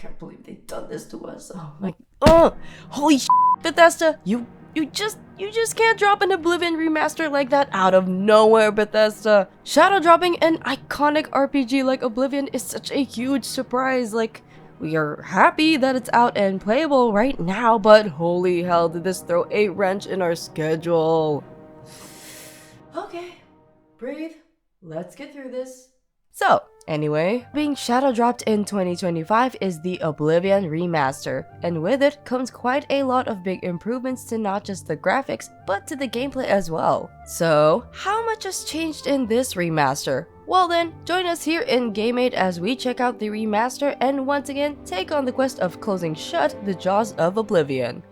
can't believe they've done this to us. Oh my, oh, holy shit, Bethesda, you just can't drop an Oblivion Remaster like that out of nowhere, Bethesda. Shadow dropping an iconic RPG like Oblivion is such a huge surprise. Like, we are happy that it's out and playable right now, but holy hell, did this throw a wrench in our schedule. Okay, breathe. Let's get through this. So, anyway, being shadow dropped in 2025 is the Oblivion Remaster, and with it comes quite a lot of big improvements to not just the graphics, but to the gameplay as well. So, how much has changed in this remaster? Well then, join us here in GameAid as we check out the remaster and once again take on the quest of closing shut the jaws of Oblivion.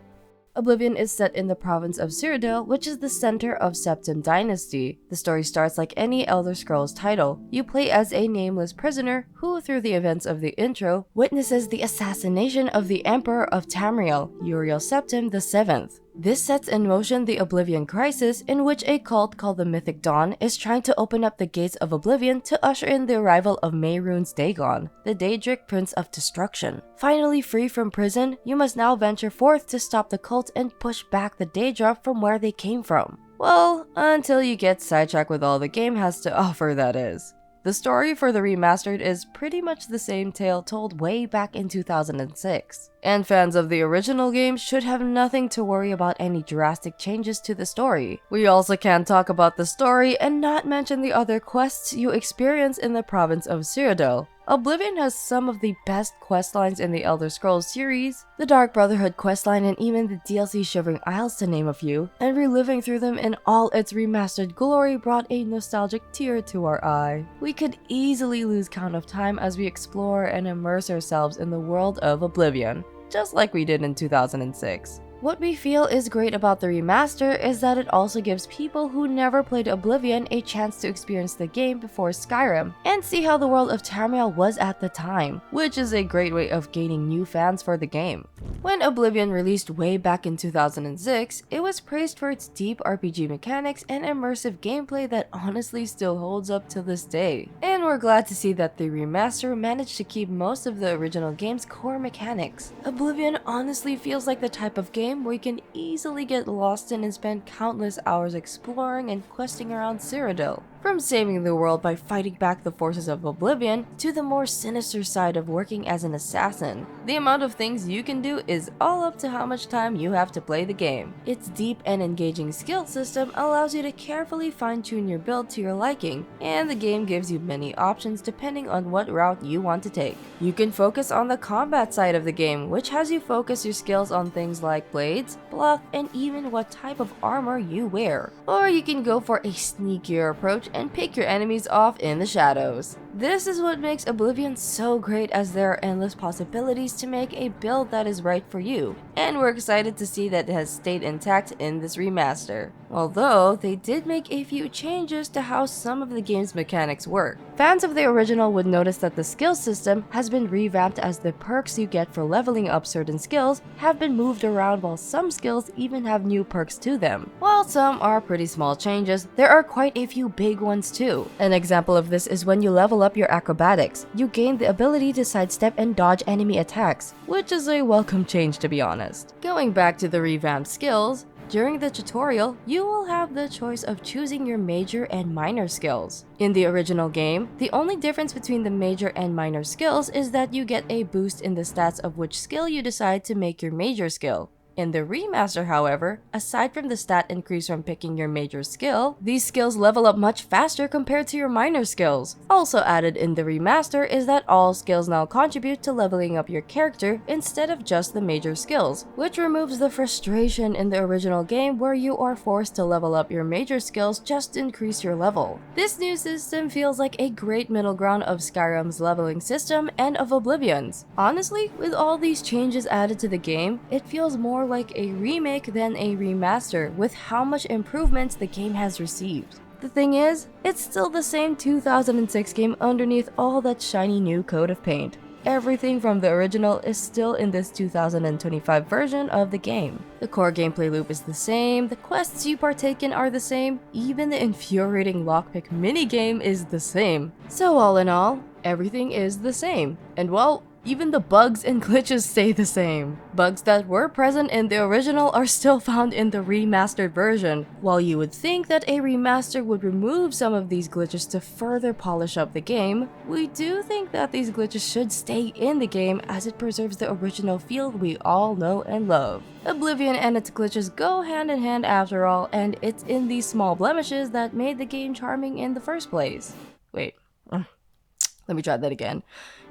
Oblivion is set in the province of Cyrodiil, which is the center of Septim Dynasty. The story starts like any Elder Scrolls title. You play as a nameless prisoner who, through the events of the intro, witnesses the assassination of the Emperor of Tamriel, Uriel Septim VII. This sets in motion the Oblivion Crisis, in which a cult called the Mythic Dawn is trying to open up the gates of Oblivion to usher in the arrival of Mehrunes Dagon, the Daedric Prince of Destruction. Finally free from prison, you must now venture forth to stop the cult and push back the Daedra from where they came from. Well, until you get sidetracked with all the game has to offer, that is. The story for the remastered is pretty much the same tale told way back in 2006. And fans of the original game should have nothing to worry about any drastic changes to the story. We also can't talk about the story and not mention the other quests you experience in the province of Cyrodiil. Oblivion has some of the best questlines in the Elder Scrolls series, the Dark Brotherhood questline and even the DLC Shivering Isles to name a few, and reliving through them in all its remastered glory brought a nostalgic tear to our eye. We could easily lose count of time as we explore and immerse ourselves in the world of Oblivion, just like we did in 2006. What we feel is great about the remaster is that it also gives people who never played Oblivion a chance to experience the game before Skyrim and see how the world of Tamriel was at the time, which is a great way of gaining new fans for the game. When Oblivion released way back in 2006, it was praised for its deep RPG mechanics and immersive gameplay that honestly still holds up to this day. And we're glad to see that the remaster managed to keep most of the original game's core mechanics. Oblivion honestly feels like the type of game where you can easily get lost in and spend countless hours exploring and questing around Cyrodiil. From saving the world by fighting back the forces of Oblivion, to the more sinister side of working as an assassin. The amount of things you can do is all up to how much time you have to play the game. Its deep and engaging skill system allows you to carefully fine-tune your build to your liking, and the game gives you many options depending on what route you want to take. You can focus on the combat side of the game, which has you focus your skills on things like blades, bluff, and even what type of armor you wear. Or you can go for a sneakier approach and pick your enemies off in the shadows. This is what makes Oblivion so great, as there are endless possibilities to make a build that is right for you, and we're excited to see that it has stayed intact in this remaster. Although, they did make a few changes to how some of the game's mechanics work. Fans of the original would notice that the skill system has been revamped, as the perks you get for leveling up certain skills have been moved around, while some skills even have new perks to them. While some are pretty small changes, there are quite a few big ones too. An example of this is when you level up your acrobatics, you gain the ability to sidestep and dodge enemy attacks, which is a welcome change to be honest. Going back to the revamped skills, during the tutorial, you will have the choice of choosing your major and minor skills. In the original game, the only difference between the major and minor skills is that you get a boost in the stats of which skill you decide to make your major skill. In the remaster, however, aside from the stat increase from picking your major skill, these skills level up much faster compared to your minor skills. Also added in the remaster is that all skills now contribute to leveling up your character instead of just the major skills, which removes the frustration in the original game where you are forced to level up your major skills just to increase your level. This new system feels like a great middle ground of Skyrim's leveling system and of Oblivion's. Honestly, with all these changes added to the game, it feels more like a remake than a remaster with how much improvements the game has received. The thing is, it's still the same 2006 game underneath all that shiny new coat of paint. Everything from the original is still in this 2025 version of the game. The core gameplay loop is the same, the quests you partake in are the same, even the infuriating lockpick minigame is the same. So all in all, everything is the same. And well, Even the bugs and glitches stay the same. Bugs that were present in the original are still found in the remastered version. While you would think that a remaster would remove some of these glitches to further polish up the game, we do think that these glitches should stay in the game as it preserves the original feel we all know and love. Oblivion and its glitches go hand in hand after all, and it's in these small blemishes that made the game charming in the first place. Wait, let me try that again.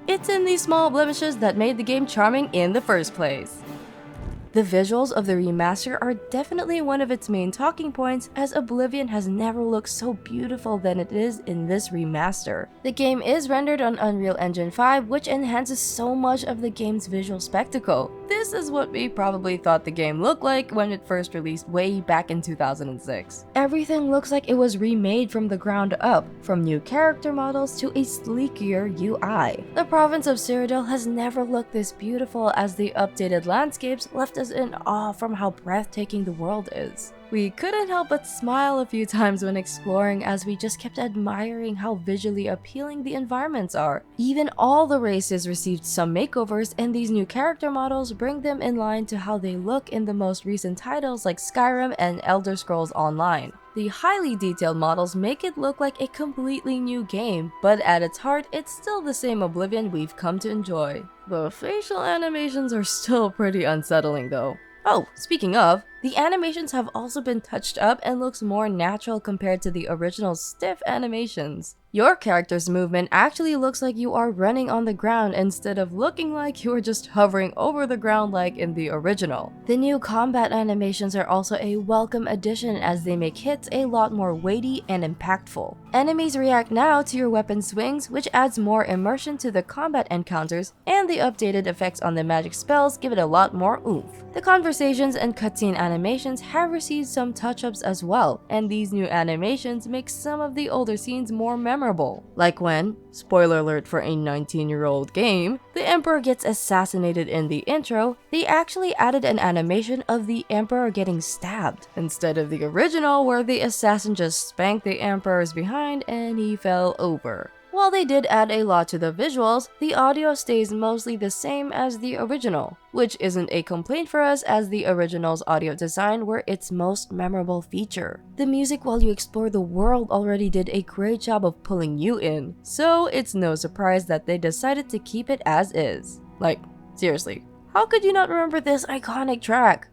It's in these small blemishes that made the game charming in the first place. The visuals of the remaster are definitely one of its main talking points, as Oblivion has never looked so beautiful than it is in this remaster. The game is rendered on Unreal Engine 5, which enhances so much of the game's visual spectacle. This is what we probably thought the game looked like when it first released way back in 2006. Everything looks like it was remade from the ground up, from new character models to a sleeker UI. The province of Cyrodiil has never looked this beautiful, as the updated landscapes left us in awe from how breathtaking the world is. We couldn't help but smile a few times when exploring, as we just kept admiring how visually appealing the environments are. Even all the races received some makeovers, and these new character models bring them in line to how they look in the most recent titles like Skyrim and Elder Scrolls Online. The highly detailed models make it look like a completely new game, but at its heart, it's still the same Oblivion we've come to enjoy. The facial animations are still pretty unsettling though. Oh, speaking of, the animations have also been touched up and looks more natural compared to the original stiff animations. Your character's movement actually looks like you are running on the ground instead of looking like you are just hovering over the ground like in the original. The new combat animations are also a welcome addition, as they make hits a lot more weighty and impactful. Enemies react now to your weapon swings, which adds more immersion to the combat encounters, and the updated effects on the magic spells give it a lot more oomph. The conversations and cutscene animations have received some touch-ups as well, and these new animations make some of the older scenes more memorable. Like when, spoiler alert for a 19-year-old game, the Emperor gets assassinated in the intro, they actually added an animation of the Emperor getting stabbed, instead of the original where the assassin just spanked the Emperor's behind and he fell over. While they did add a lot to the visuals, the audio stays mostly the same as the original, which isn't a complaint for us, as the original's audio design were its most memorable feature. The music while you explore the world already did a great job of pulling you in, so it's no surprise that they decided to keep it as is. Like, seriously, how could you not remember this iconic track?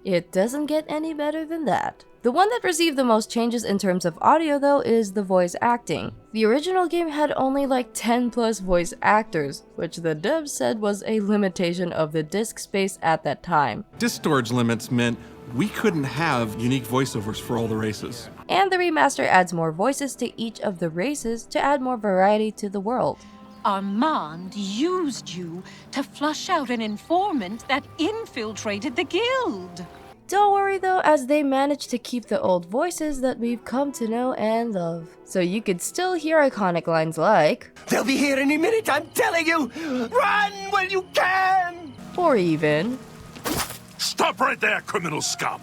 It doesn't get any better than that. The one that received the most changes in terms of audio though is the voice acting. The original game had only like 10 plus voice actors, which the devs said was a limitation of the disk space at that time. Disk storage limits meant we couldn't have unique voiceovers for all the races. And the remaster adds more voices to each of the races to add more variety to the world. Armand used you to flush out an informant that infiltrated the guild. Don't worry though, as they managed to keep the old voices that we've come to know and love. So you could still hear iconic lines like, "They'll be here any minute, I'm telling you! Run while you can!" Or even, Stop right there, criminal scum!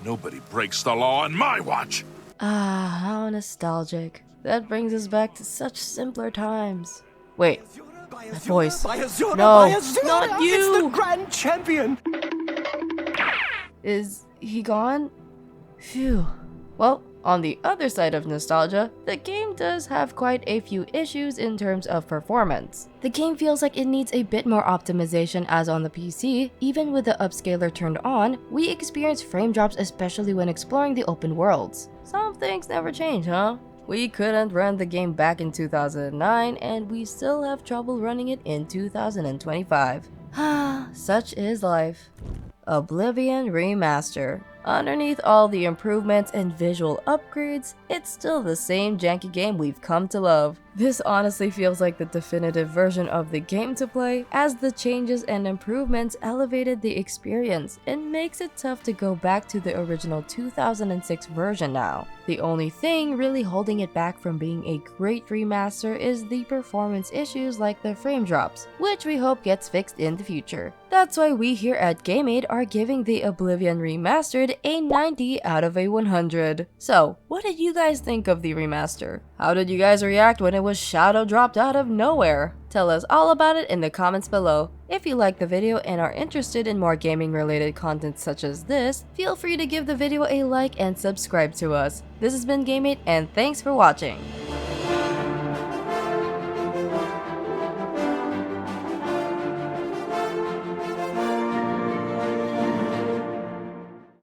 Nobody breaks the law on my watch! ah, how nostalgic. That brings us back to such simpler times. Wait, that voice. No, not you! It's the grand champion! Is he gone? Phew. Well, on the other side of nostalgia, the game does have quite a few issues in terms of performance. The game feels like it needs a bit more optimization, as on the PC, even with the upscaler turned on, we experience frame drops, especially when exploring the open worlds. Some things never change, huh? We couldn't run the game back in 2009, and we still have trouble running it in 2025. Such is life. Oblivion Remaster. Underneath all the improvements and visual upgrades, it's still the same janky game we've come to love. This honestly feels like the definitive version of the game to play, as the changes and improvements elevated the experience and makes it tough to go back to the original 2006 version now. The only thing really holding it back from being a great remaster is the performance issues like the frame drops, which we hope gets fixed in the future. That's why we here at GameAid are giving the Oblivion Remastered a 90 out of a 100. So, what did you guys think of the remaster? How did you guys react when it was shadow dropped out of nowhere? Tell us all about it in the comments below. If you liked the video and are interested in more gaming related content such as this, feel free to give the video a like and subscribe to us. This has been GameAid and thanks for watching.